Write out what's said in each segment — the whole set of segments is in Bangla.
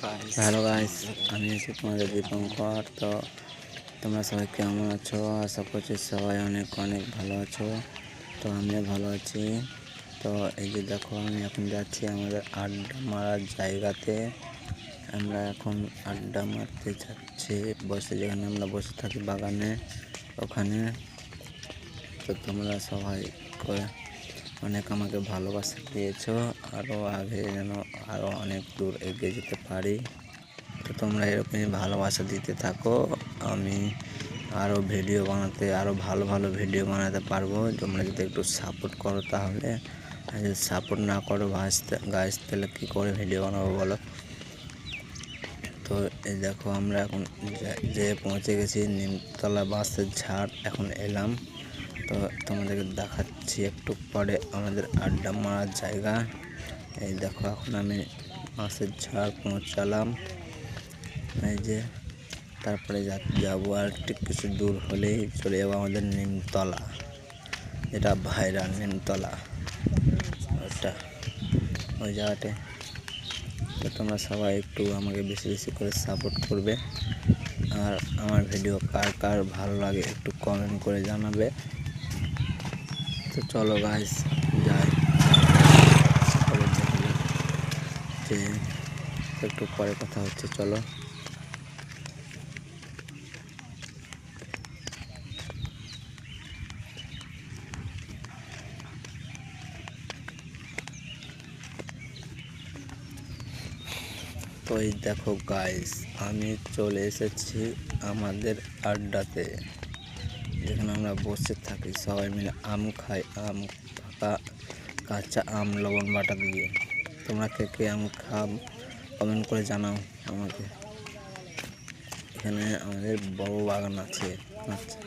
হ্যালো গাইস, আমি আছি তোমাদের দীপঙ্কর। তো তোমরা সবাই কেমন আছো? আশা করছি সবাই অনেক অনেক ভালো আছো। তো আমিও ভালো আছি। তো এই যে দেখো, আমি এখন যাচ্ছি আমাদের আড্ডা মারার জায়গাতে। আমরা এখন আড্ডা মারতে যাচ্ছি, যেখানে আমরা বসে থাকি বাগানে, ওখানে। তো তোমরা সবাই অনেক আমাকে ভালোবাসা দিয়েছো, আরও আগে যেন আরও অনেক দূর এগিয়ে যেতে পারি। তো তোমরা এরকমই ভালোবাসা দিতে থাকো। আমি আরও ভালো ভালো ভিডিও বানাতে পারবো, তোমরা যদি একটু সাপোর্ট করো তাহলে। আর যদি সাপোর্ট না করো গাইস, তাহলে কী করে ভিডিও বানাবো বলো? তো এই দেখো, আমরা এখন যে পৌঁছে গেছি নিমতলা বাসের ঝাড়। এখন এলাম, তো তোমাদেরকে দেখাচ্ছি একটু পরে আমাদের আড্ডা মারার জায়গা। এই দেখো, এখন আমি বাসের ঝাড় পৌঁছালাম। এই যে তারপরে যাবো আর ঠিক কিছু দূর হলেই চলে যাবো আমাদের নিমতলা, যেটা ভাইরাল নিমতলা, ওই জায়গাতে। তো তোমরা সবাই একটু আমাকে বেশি বেশি করে সাপোর্ট করবে। আর আমার ভিডিও কার কার ভালো লাগে একটু কমেন্ট করে জানাবে। তো চলো গাইস, যাই যে একটু পরে কথা হচ্ছে, চলো। তো এই দেখো গাইস, আমি চলে এসেছি আমাদের আড্ডাতে, যেখানে আমরা বসে থাকি সবাই মিলে আম খাই, আম পাকা কাঁচা আম লবণ বাটা দিয়ে। তোমরা কে কে আম খাও কমেন্ট করে জানাও আমাকে। এখানে আমাদের বড় বাগান আছে, আচ্ছা,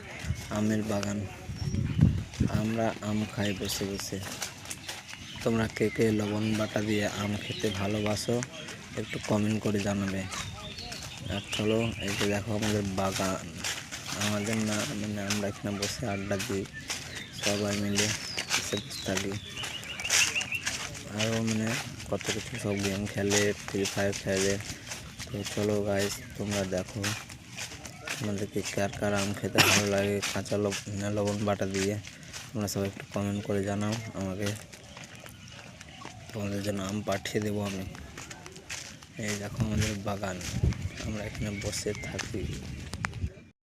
আমের বাগান। আমরা আম খাই বসে বসে। তোমরা কে কে লবণ বাটা দিয়ে আম খেতে ভালোবাসো একটু কমেন্ট করে জানাবে। আর চলো, এই যে দেখো আমাদের বাগান, আমাদের না মানে আমরা এখানে বসে আড্ডা দিই সবাই মিলে, বসে থাকি। আরও কত কিছু সব গেম খেলে, ফ্রি ফায়ার খেলে। তো চলো গাইস, তোমরা দেখো তোমাদেরকে কার কার আম খেতে ভালো লাগে কাঁচা লবণ বাটা দিয়ে। তোমরা সবাই একটু কমেন্ট করে জানাও আমাকে, তোমাদের জন্য আম পাঠিয়ে দেবো আমি। এই দেখো আমাদের বাগান, আমরা এখানে বসে থাকি।